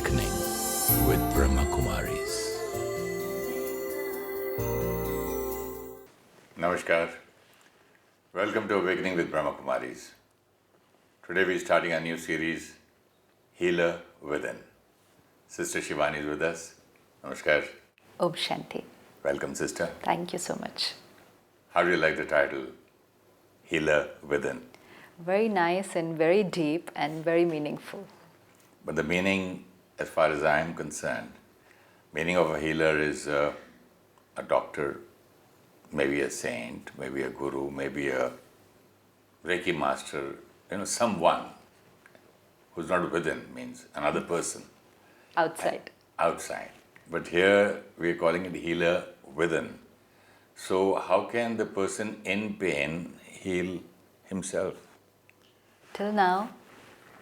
Awakening with Brahma Kumaris. Namaskar. Welcome to Awakening with Brahma Kumaris. Today we're starting a new series, Healer Within. Sister Shivani is with us. Namaskar. Om Shanti. Welcome, sister. Thank you so much. How do you like the title, Healer Within? Very nice and very deep and very meaningful. But the meaning, as far as I am concerned, meaning of a healer is a doctor, maybe a saint, maybe a guru, maybe a Reiki master, someone who's not within, means another person. Outside. Outside. But here we're calling it healer within. So how can the person in pain heal himself? Till now,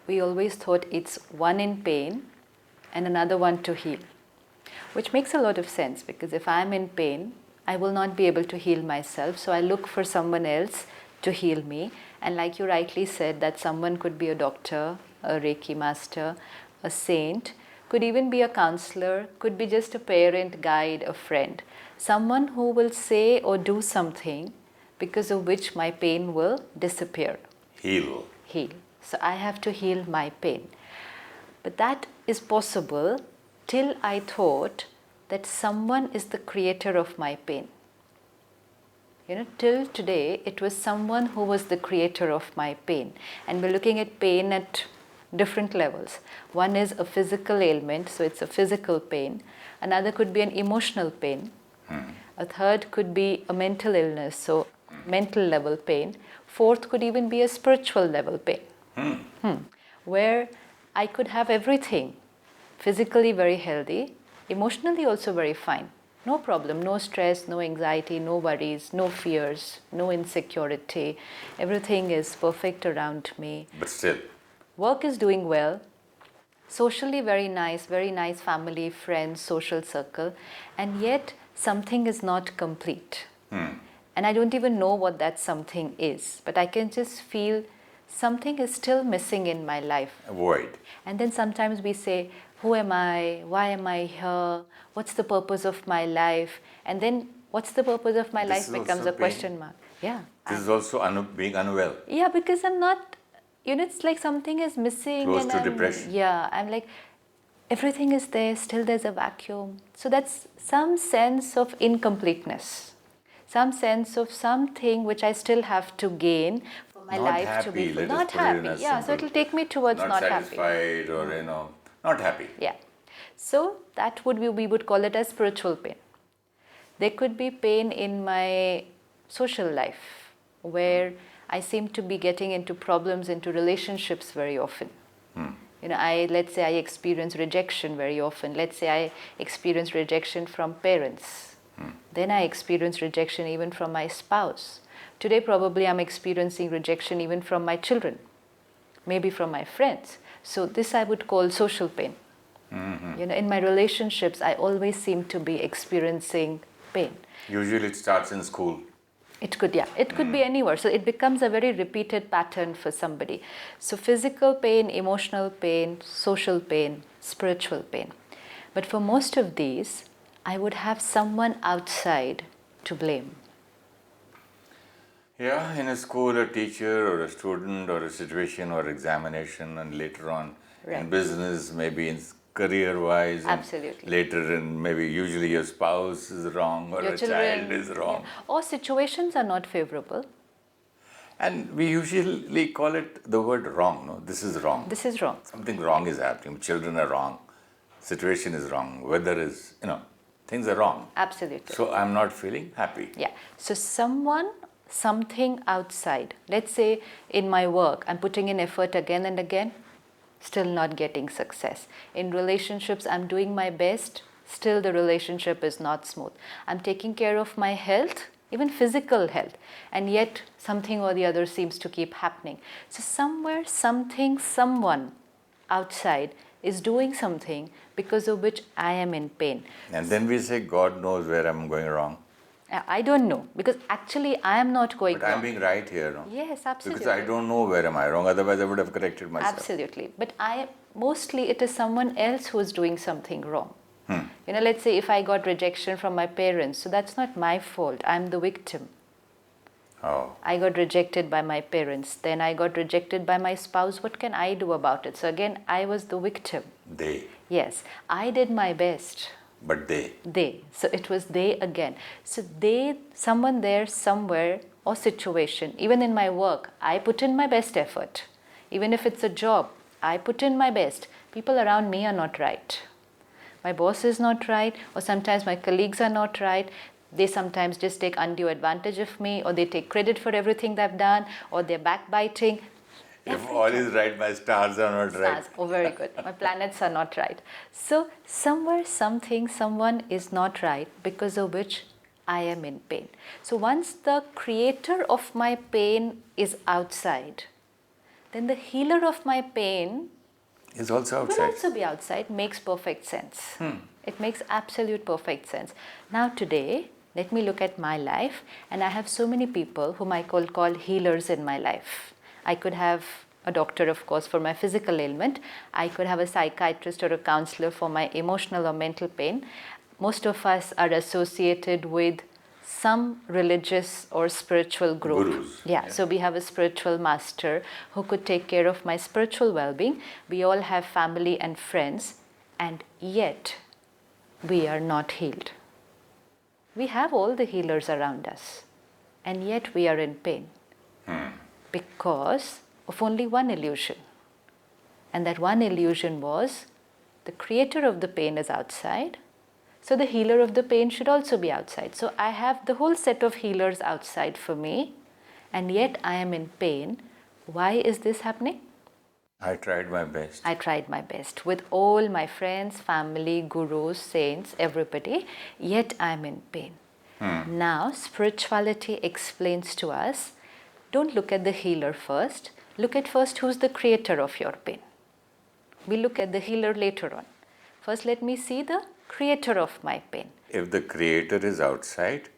we always thought it's one in pain and another one to heal, which makes a lot of sense because if I'm in pain, I will not be able to heal myself. So I look for someone else to heal me. And like you rightly said, that someone could be a doctor, a Reiki master, a saint, could even be a counselor, could be just a parent, guide, a friend. Someone who will say or do something because of which my pain will disappear. Heal. So I have to heal my pain. But that is possible till I thought that someone is the creator of my pain. Till today, it was someone who was the creator of my pain. And we're looking at pain at different levels. One is a physical ailment, so it's a physical pain. Another could be an emotional pain. A third could be a mental illness, so mental level pain. Fourth could even be a spiritual level pain. Where I could have everything, physically very healthy, emotionally also very fine. No problem, no stress, no anxiety, no worries, no fears, no insecurity. Everything is perfect around me. But still. Work is doing well. Socially very nice family, friends, social circle. And yet something is not complete. And I don't even know what that something is. But I can just feel something is still missing in my life. A void. And then sometimes we say, who am I? Why am I here? What's the purpose of my life? And then what's the purpose of my life becomes a question mark. Yeah. This is also being unwell. Yeah, because I'm not, it's like something is missing. Close and to depression. Yeah, I'm like, everything is there, still there's a vacuum. So that's some sense of incompleteness. Some sense of something which I still have to gain for my life to be full. Not happy. Yeah, so it'll take me towards not happy. Not satisfied or, not happy. Yeah. So that we would call it as spiritual pain. There could be pain in my social life where I seem to be getting into problems, into relationships very often. Let's say I experience rejection very often. Let's say I experience rejection from parents. Then I experience rejection even from my spouse. Today probably I'm experiencing rejection even from my children, maybe from my friends. So this I would call social pain. In my relationships, I always seem to be experiencing pain. Usually it starts in school. It could be anywhere. So it becomes a very repeated pattern for somebody. So physical pain, emotional pain, social pain, spiritual pain. But for most of these, I would have someone outside to blame. Yeah, in a school, a teacher or a student or a situation or examination, and later on in business, maybe in career-wise. Absolutely. Later in maybe usually your spouse is wrong or Your a children, child is wrong. Yeah. Or situations are not favorable. And we usually call it the word wrong, no? This is wrong. This is wrong. Something wrong is happening. Children are wrong. Situation is wrong. Weather is, things are wrong. Absolutely. So I'm not feeling happy. Yeah. So something outside. Let's say in my work, I'm putting in effort again and again, still not getting success. In relationships, I'm doing my best, still the relationship is not smooth. I'm taking care of my health, even physical health, and yet something or the other seems to keep happening. So somewhere, someone outside is doing something because of which I am in pain. And then we say, God knows where I'm going wrong. I don't know, because actually I am not going wrong. But I'm being right here, no? Yes, absolutely. Because I don't know where am I wrong, otherwise I would have corrected myself. Absolutely. But mostly it is someone else who is doing something wrong. Let's say if I got rejection from my parents, so that's not my fault. I'm the victim. Oh, I got rejected by my parents. Then I got rejected by my spouse. What can I do about it? So again, I was the victim. they, Yes, I did my best. but they. They. So it was they again. So they, someone there, somewhere, or situation. Even in my work, I put in my best effort. Even if it's a job, I put in my best. People around me are not right. My boss is not right, or sometimes my colleagues are not right. They sometimes just take undue advantage of me, or they take credit for everything they've done, or they're backbiting. If all is right, my stars are not right. Stars. Oh, very good. My planets are not right. So, somewhere, something, someone is not right because of which I am in pain. So, once the creator of my pain is outside, then the healer of my pain Is also will outside. also be outside. Makes perfect sense. It makes absolute perfect sense. Now, today, let me look at my life, and I have so many people whom I call healers in my life. I could have a doctor, of course, for my physical ailment. I could have a psychiatrist or a counselor for my emotional or mental pain. Most of us are associated with some religious or spiritual group. Gurus, Yeah, yeah. so we have a spiritual master who could take care of my spiritual well being. We all have family and friends, and yet we are not healed. We have all the healers around us, and yet we are in pain because of only one illusion. And that one illusion was the creator of the pain is outside, so the healer of the pain should also be outside. So I have the whole set of healers outside for me, and yet I am in pain. Why is this happening? I tried my best. I tried my best with all my friends, family, gurus, saints, everybody, yet I'm in pain. Now, spirituality explains to us, don't look at the healer first, look at first who's the creator of your pain. We look at the healer later on. First, let me see the creator of my pain. If the creator is outside,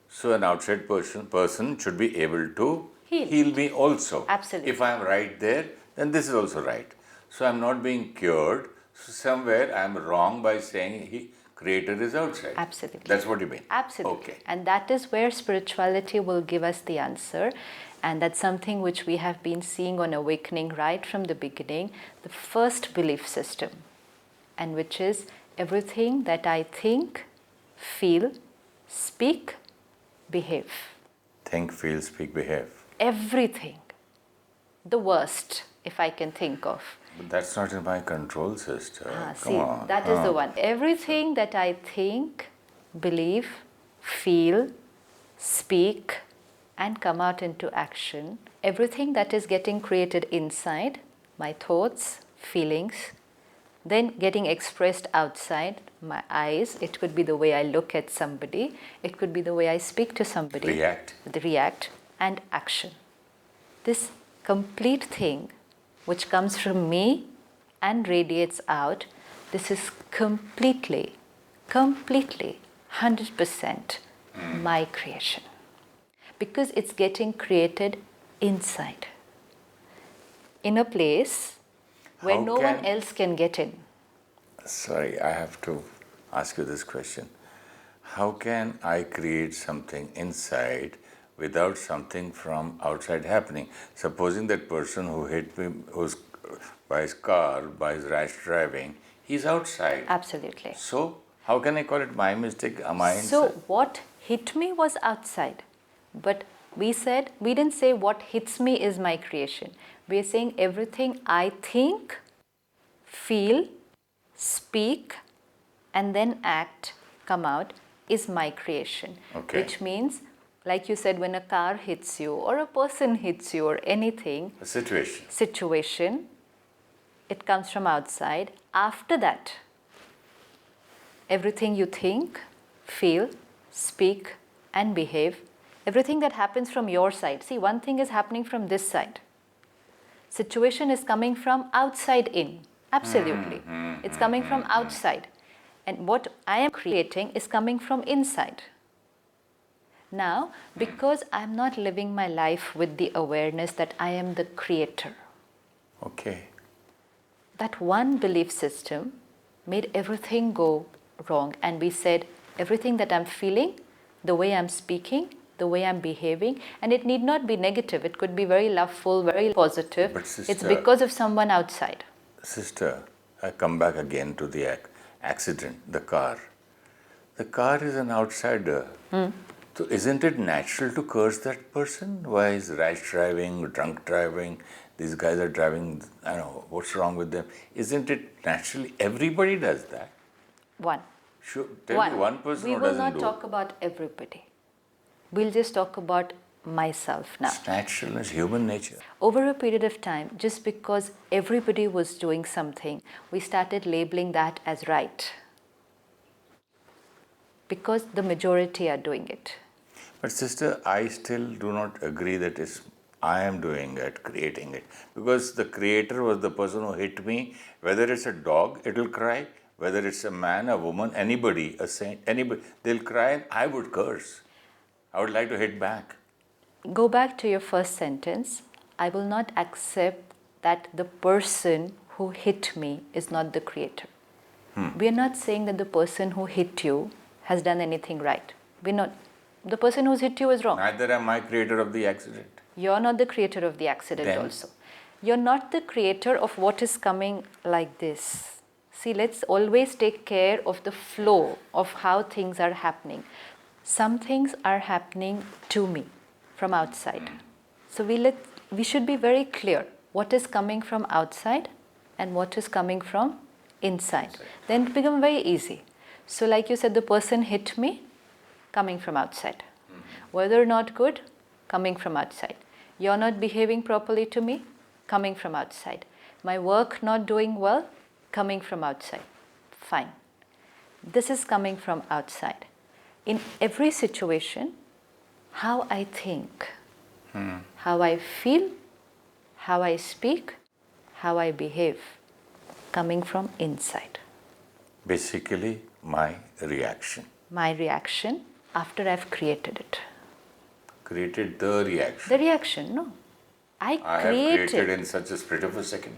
so an outside person should be able to Heal. heal me also. Absolutely. If I am right there, then this is also right. So I am not being cured. So somewhere I am wrong by saying creator is outside. Absolutely. That's what you mean. Absolutely. Okay. And that is where spirituality will give us the answer. And that's something which we have been seeing on awakening right from the beginning, the first belief system, and which is everything that I think, feel, speak, behave. Think, feel, speak, behave. Everything. The worst, if I can think of. But that's not in my control, sister. Come See, on. that is the one. Everything that I think, believe, feel, speak, and come out into action, everything that is getting created inside, my thoughts, feelings, then getting expressed outside, my eyes, it could be the way I look at somebody, it could be the way I speak to somebody. React, and action. This complete thing which comes from me and radiates out, this is completely, 100% my creation. Because it's getting created inside, in a place where How no one can- else can get in. Sorry, I have to ask you this question. How can I create something inside without something from outside happening? Supposing that person who hit me, who's by his car, by his rash driving, he's outside. Absolutely. So, how can I call it my mistake? My So inside? what hit me was outside, but we didn't say what hits me is my creation. We are saying everything I think, feel, speak, and then act, come out, is my creation. Okay. Which means, like you said, when a car hits you or a person hits you or anything, A situation. it comes from outside. After that, everything you think, feel, speak, and behave, everything that happens from your side. See, one thing is happening from this side. Situation is coming from outside in. Absolutely. It's coming from outside. And what I am creating is coming from inside. Now, because I'm not living my life with the awareness that I am the creator, Okay. that one belief system made everything go wrong. And we said, everything that I'm feeling, the way I'm speaking, the way I'm behaving, and it need not be negative. It could be very loveful, very positive. But sister, it's because of someone outside. Sister, I come back again to the accident, the car. The car is an outsider. So isn't it natural to curse that person? Why is rash driving, drunk driving? These guys are driving, I don't know, what's wrong with them? Isn't it naturally? Everybody does that. One. Sure, tell me one person We who will doesn't not do talk it. about everybody. We'll just talk about myself now. It's natural, it's human nature. Over a period of time, just because everybody was doing something, we started labeling that as right. Because the majority are doing it. But sister, I still do not agree that I am doing it, creating it. Because the creator was the person who hit me. Whether it's a dog, it will cry. Whether it's a man, a woman, anybody, a saint, anybody, they'll cry and I would curse. I would like to hit back. Go back to your first sentence. I will not accept that the person who hit me is not the creator. We are not saying that the person who hit you has done anything right. We're not. The person who's hit you is wrong. Neither am I creator of the accident. You're not the creator of the accident Then? also. You're not the creator of what is coming like this. See, let's always take care of the flow of how things are happening. Some things are happening to me from outside. So we should be very clear what is coming from outside and what is coming from inside. Then it becomes very easy. So like you said, the person hit me, coming from outside. Whether or not good, coming from outside. You're not behaving properly to me, coming from outside. My work not doing well, coming from outside. Fine. This is coming from outside. In every situation, how I think, how I feel, how I speak, how I behave, coming from inside. Basically, my reaction. My reaction after I've created it. Created the reaction. The reaction, no. I I have created in such a split of a second.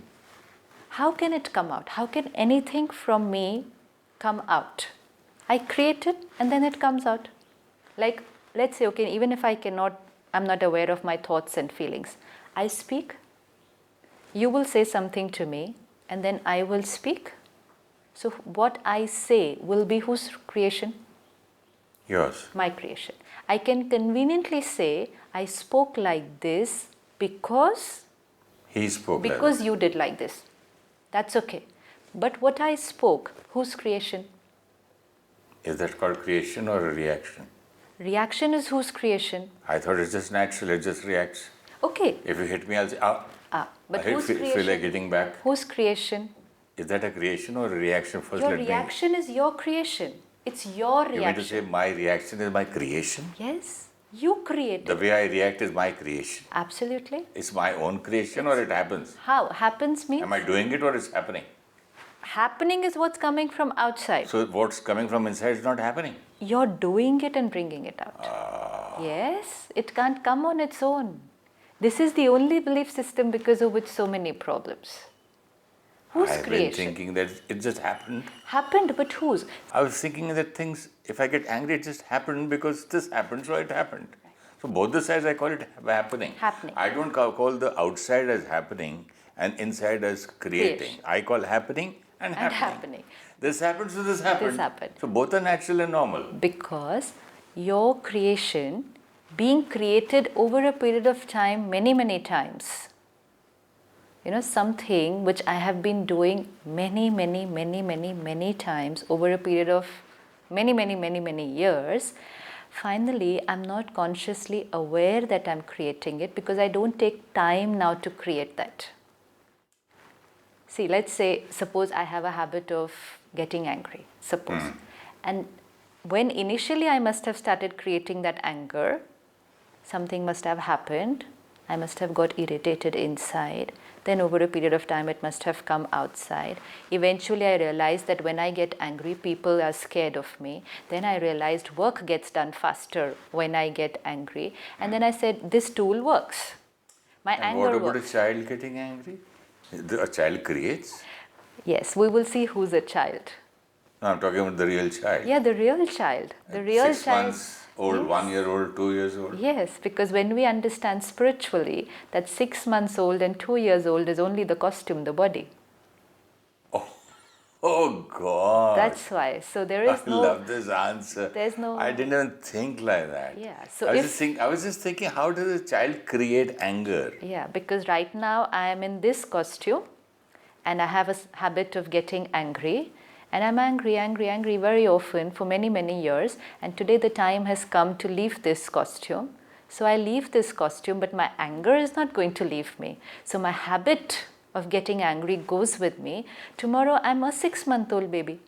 How can it come out? How can anything from me come out? I create it and then it comes out. Like, let's say, okay, even if I'm not aware of my thoughts and feelings. I speak, you will say something to me, and then I will speak. So what I say will be whose creation? Yours. My creation. I can conveniently say, I spoke like this because He spoke like that. you did like this. That's okay. But what I spoke, whose creation? Is that called creation or a reaction? Reaction is whose creation? I thought it's just natural, it just reacts. Okay. If you hit me, I'll say, But I whose feel creation? like hitting back. Whose creation? Is that a creation or a reaction? First, Your let me. reaction is your creation. It's your You mean to say reaction. my reaction is my creation? Yes. You create The it. way I react is my creation. Absolutely. It's my own creation or it happens? How? Happens means Am I doing it or it's happening? happening is what's coming from outside. So what's coming from inside is not happening. You're doing it and bringing it out. Yes, it can't come on its own. This is the only belief system because of which so many problems. Whose I've been creation? thinking that it just happened. Happened, but whose? I was thinking that things, if I get angry, it just happened because this happened, so it happened. So both the sides I call it happening. Happening. I don't call the outside as happening and inside as creating. Creation. I call happening and happening. happening. This happened, so this happened. happened. So both are natural and normal. Because your creation being created over a period of time, many, many times. Something which I have been doing many times over a period of many years. Finally, I'm not consciously aware that I'm creating it because I don't take time now to create that. See, suppose I have a habit of getting angry, suppose. And when initially I must have started creating that anger, something must have happened. I must have got irritated inside. Then over a period of time, it must have come outside. Eventually, I realized that when I get angry, people are scared of me. Then I realized work gets done faster when I get angry. And then I said, this tool works. My And anger what about works. a child getting angry? A child creates. Yes, we will see who's a child. No, I'm talking about the real child. Yeah, the real child. The real 6 child. months old, Yes. 1 year old, 2 years old. Yes, because when we understand spiritually that 6 months old and 2 years old is only the costume, the body. Oh God. That's why. So there is I no. love this answer. There's no- I didn't even think like that. Yeah, so I was just thinking, how does a child create anger? Yeah, because right now I am in this costume and I have a habit of getting angry. And I'm angry very often for many, many years. And today the time has come to leave this costume. So I leave this costume, but my anger is not going to leave me. So my habit of getting angry goes with me. Tomorrow I'm a 6-month-old baby.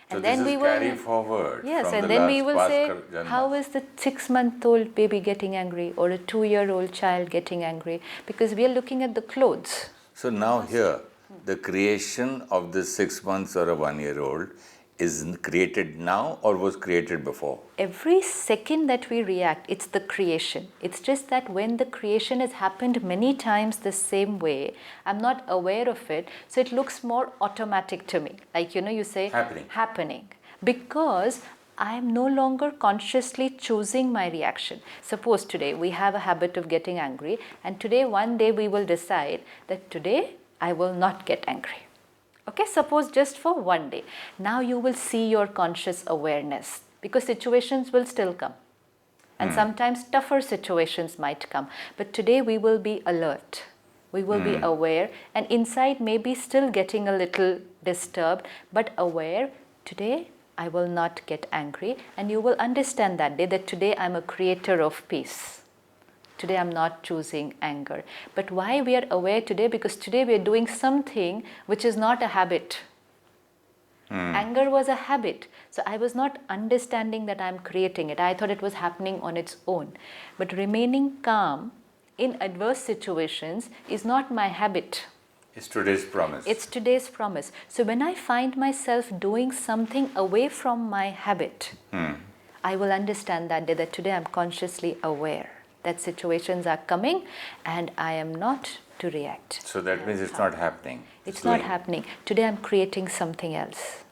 So And then this we is will carry forward. Yes, from and the then we last will past say, janmas. how is the 6-month-old baby getting angry or a 2-year-old child getting angry? Because we are looking at the clothes. So now here, the creation of this 6 months or a 1 year old is created now or was created before? Every second that we react, it's the creation. It's just that when the creation has happened many times the same way, I'm not aware of it, so it looks more automatic to me. Like, you say happening. Because I'm no longer consciously choosing my reaction. Suppose today we have a habit of getting angry, and today one day we will decide that today I will not get angry. Okay, suppose just for one day. Now you will see your conscious awareness because situations will still come. And sometimes tougher situations might come. But today we will be alert. We will be aware, and inside maybe still getting a little disturbed, but aware. Today I will not get angry, and you will understand that day that today I'm a creator of peace. Today I'm not choosing anger. But why we are aware today? Because today we are doing something which is not a habit. Anger was a habit. So I was not understanding that I'm creating it. I thought it was happening on its own. But remaining calm in adverse situations is not my habit. It's today's promise. It's today's promise. So when I find myself doing something away from my habit, I will understand that day that today I'm consciously aware that situations are coming and I am not to react. So that means it's not happening. It's not happening. Today I'm creating something else.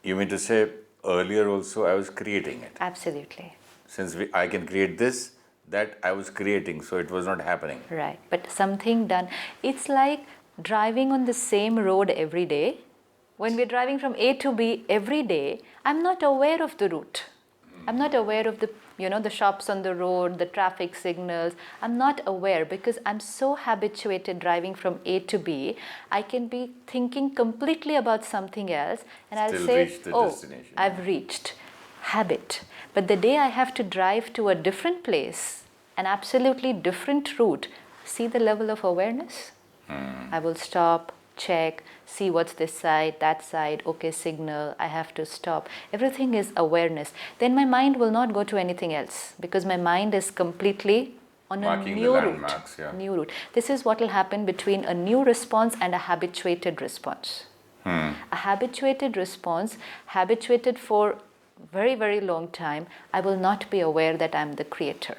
You mean to say earlier also I was creating it? Absolutely. Since I can create this, that I was creating, so it was not happening. Right. But something done. It's like driving on the same road every day. When we're driving from A to B every day, I'm not aware of the route. I'm not aware of the shops on the road, the traffic signals. I'm not aware because I'm so habituated driving from A to B. I can be thinking completely about something else and Still I'll say, reach the oh, destination. I've reached. Habit. But the day I have to drive to a different place, an absolutely different route, see the level of awareness? I will stop, check, see what's this side, that side, okay, signal, I have to stop. Everything is awareness. Then my mind will not go to anything else because my mind is completely on Marking a the new route. landmarks, yeah. New route. This is what will happen between a new response and a habituated response. A habituated response, habituated for very, very long time, I will not be aware that I'm the creator.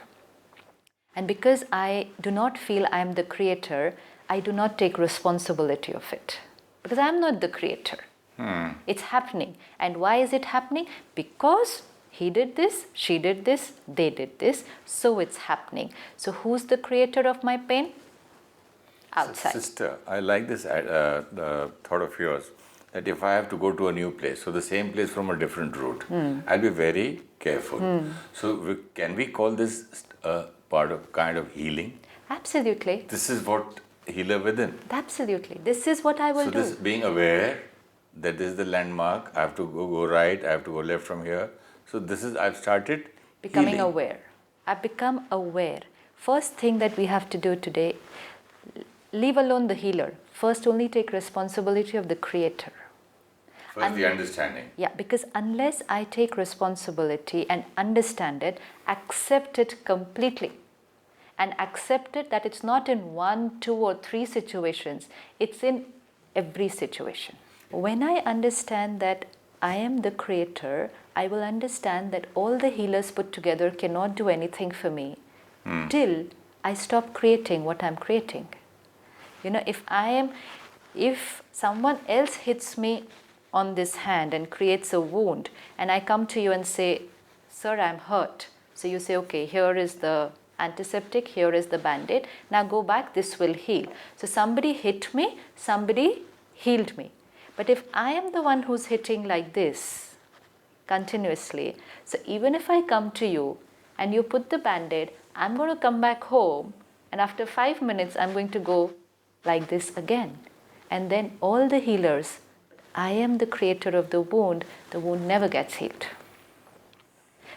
And because I do not feel I'm the creator, I do not take responsibility of it. Because I'm not the creator. It's happening. And why is it happening? Because he did this, she did this, they did this, so it's happening. So who's the creator of my pain? Outside. Sister, I like this the thought of yours that if I have to go to a new place, so the same place from a different route, I'll be very careful. So can we call this a kind of healing? Absolutely. This is what healer within. Absolutely. This is what I will So do. this being aware that this is the landmark, I have to go right, I have to go left from here. So this is, I've started Becoming healing. aware. I've become aware. First thing that we have to do today, leave alone the healer. First only take responsibility of the creator. First the understanding. Yeah, because unless I take responsibility and understand it, accept it completely, and accept it that it's not in 1, 2 or 3 situations, it's in every situation. When I understand that I am the creator, I will understand that all the healers put together cannot do anything for me till I stop creating what I'm creating. If I am If someone else hits me on this hand and creates a wound, and I come to you and say, "Sir, I'm hurt." So you say, "Okay, here is the antiseptic, here is the band-aid. Now go back, this will heal." So somebody hit me, somebody healed me. But if I am the one who's hitting like this continuously, so even if I come to you and you put the band-aid, I'm going to come back home, and after 5 minutes I'm going to go like this again. And then all the healers, I am the creator of the wound never gets healed.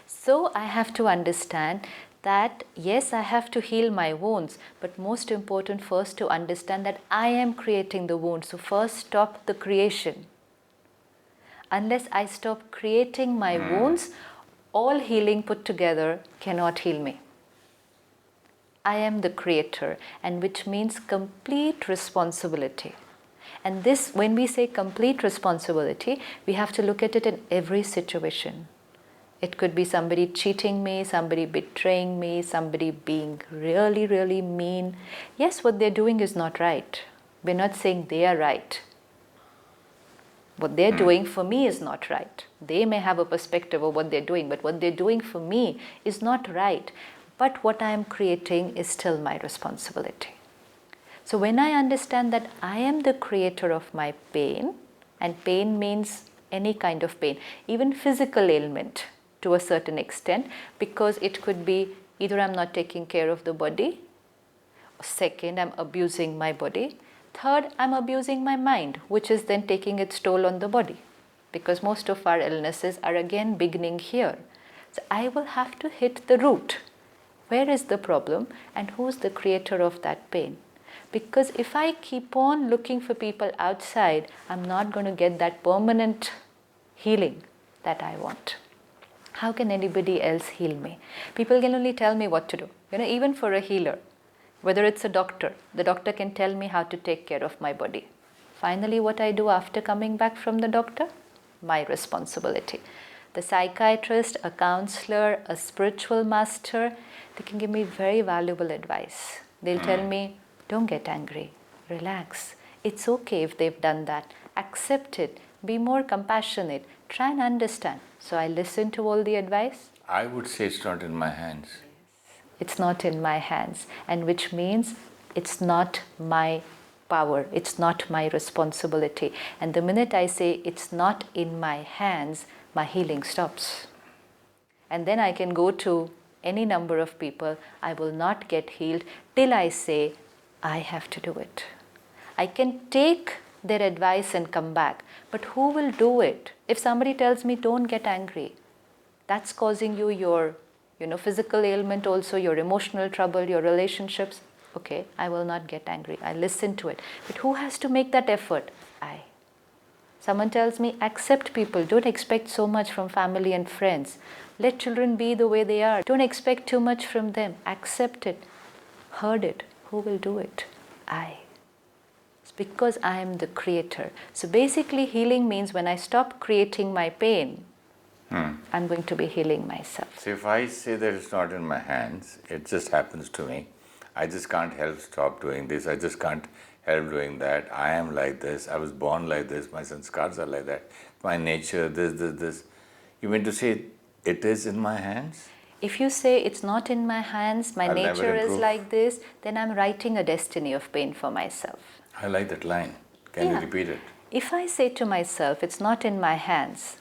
So I have to understand that yes, I have to heal my wounds, but most important first to understand that I am creating the wound. So first stop the creation. Unless I stop creating my wounds, all healing put together cannot heal me. I am the creator, and which means complete responsibility. And this, when we say complete responsibility, we have to look at it in every situation. It could be somebody cheating me, somebody betraying me, somebody being really, really mean. Yes, what they're doing is not right. We're not saying they are right. What they're doing for me is not right. They may have a perspective of what they're doing, but what they're doing for me is not right. But what I am creating is still my responsibility. So when I understand that I am the creator of my pain, and pain means any kind of pain, even physical ailment to a certain extent, because it could be either I'm not taking care of the body, second, I'm abusing my body, third, I'm abusing my mind, which is then taking its toll on the body, because most of our illnesses are again beginning here. So I will have to hit the root. Where is the problem and who's the creator of that pain? Because if I keep on looking for people outside, I'm not going to get that permanent healing that I want. How can anybody else heal me? People can only tell me what to do. Even for a healer, whether it's a doctor, the doctor can tell me how to take care of my body. Finally, what I do after coming back from the doctor? My responsibility. The psychiatrist, a counselor, a spiritual master, they can give me very valuable advice. They'll tell me, don't get angry, relax. It's okay if they've done that. Accept it, be more compassionate, try and understand. So I listen to all the advice. I would say it's not in my hands. It's not in my hands, and which means it's not my power, it's not my responsibility. And the minute I say it's not in my hands, my healing stops. And then I can go to any number of people, I will not get healed till I say, I have to do it. I can take their advice and come back, but who will do it? If somebody tells me don't get angry, that's causing you your physical ailment also, your emotional trouble, your relationships. Okay, I will not get angry. I listen to it. But who has to make that effort? I. Someone tells me, accept people. Don't expect so much from family and friends. Let children be the way they are. Don't expect too much from them. Accept it. Heard it. Who will do it? I. It's because I am the creator. So basically, healing means when I stop creating my pain, I'm going to be healing myself. So if I say that it's not in my hands, it just happens to me. I just can't help stop doing this. I just can't help doing that. I am like this. I was born like this. My sanskars are like that. My nature, this. You mean to say it is in my hands? If you say it's not in my hands, my I'll never nature is improve. like this, then I'm writing a destiny of pain for myself. I like that line. Can you repeat it? If I say to myself, it's not in my hands,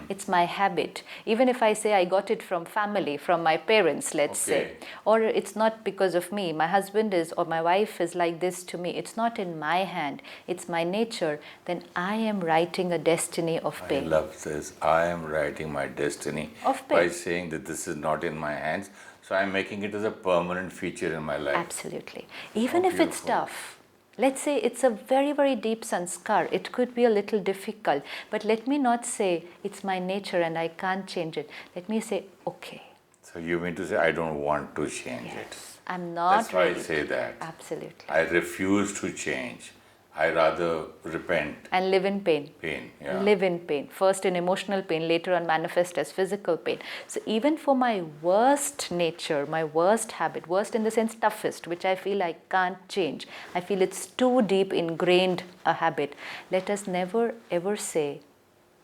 it's my habit. Even if I say I got it from family, from my parents, let's say, or it's not because of me, my husband is or my wife is like this to me, it's not in my hand, it's my nature, then I am writing a destiny of pain. I love this. I am writing my destiny Of pain. by saying that this is not in my hands. So I'm making it as a permanent feature in my life. Absolutely. Even How if it's beautiful. tough. Let's say it's a very, very deep sanskar. It could be a little difficult. But let me not say it's my nature and I can't change it. Let me say, okay. So you mean to say I don't want to change it. I'm not That's why ready. I say that. Absolutely. I refuse to change. I rather repent and live in pain. pain. Yeah. Live in pain. First in emotional pain, later on manifest as physical pain. So even for my worst nature, my worst habit, worst in the sense toughest, which I feel I can't change, I feel it's too deep ingrained a habit, let us never ever say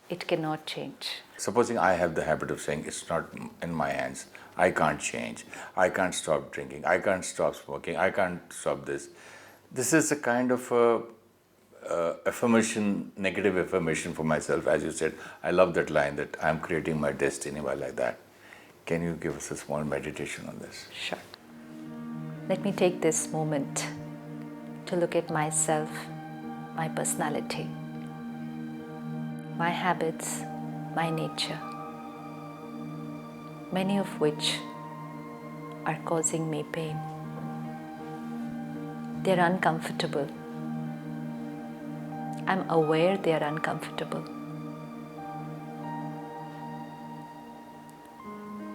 it cannot change. Supposing I have the habit of saying it's not in my hands, I can't change, I can't stop drinking, I can't stop smoking, I can't stop this. This is a kind of affirmation, negative affirmation for myself. As you said, I love that line that I'm creating my destiny by like that. Can you give us a small meditation on this? Sure. Let me take this moment to look at myself, my personality, my habits, my nature, many of which are causing me pain. They're uncomfortable. I'm aware they're uncomfortable.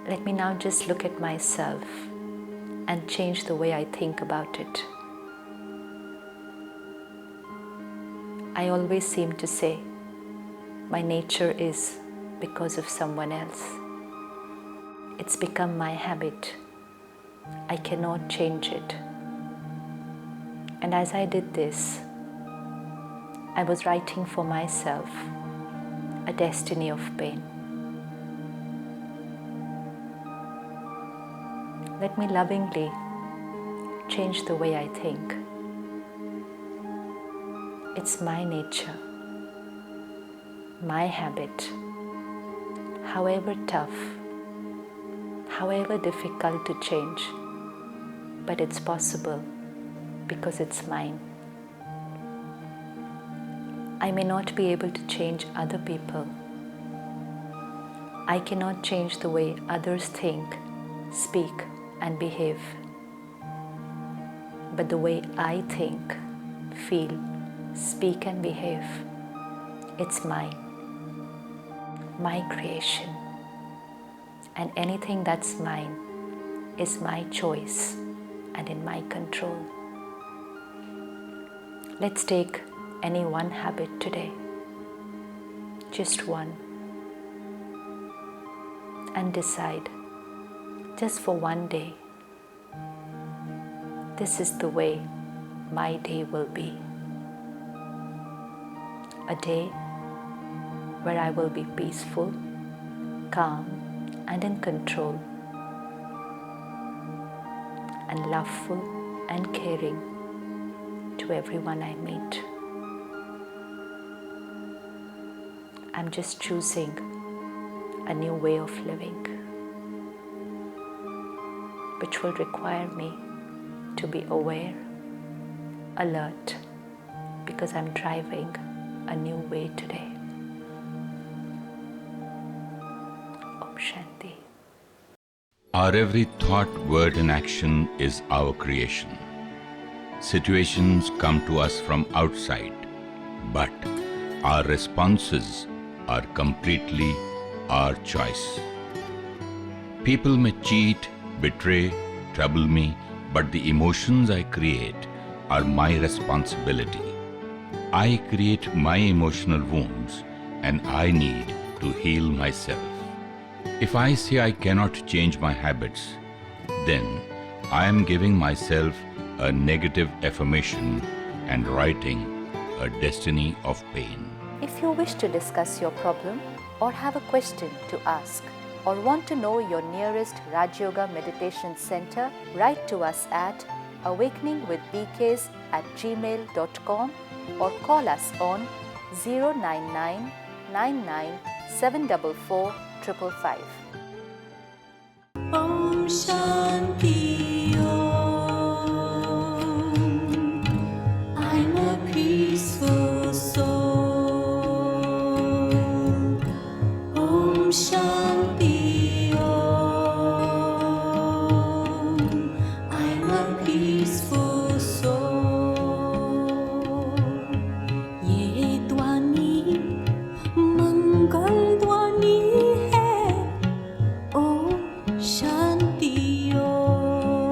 Let me now just look at myself and change the way I think about it. I always seem to say, my nature is because of someone else. It's become my habit. I cannot change it. And as I did this, I was writing for myself a destiny of pain. Let me lovingly change the way I think. It's my nature, my habit, however tough, however difficult to change, but it's possible because it's mine. I may not be able to change other people. I cannot change the way others think, speak, and behave. But the way I think, feel, speak, and behave, it's mine, my creation. And anything that's mine is my choice and in my control. Let's take any one habit today, just one, and decide, just for one day, this is the way my day will be. A day where I will be peaceful, calm, and in control, and loveful and caring to everyone I meet. I'm just choosing a new way of living, which will require me to be aware, alert, because I'm driving a new way today. Om Shanti. Our every thought, word, and action is our creation. Situations come to us from outside, but our responses are completely our choice. People may cheat, betray, trouble me, but the emotions I create are my responsibility. I create my emotional wounds and I need to heal myself. If I say I cannot change my habits, then I am giving myself a negative affirmation and writing a destiny of pain. If you wish to discuss your problem or have a question to ask or want to know your nearest Raj Yoga Meditation Center, write to us at awakeningwithbks@gmail.com or call us on 099 99 744 555. Om Shanti Om. I'm a peaceful soul. Om Shanti Om. I'm a peaceful soul. ये ध्वनि मंगल ध्वनि है. Om Shanti Om.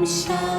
Shanti.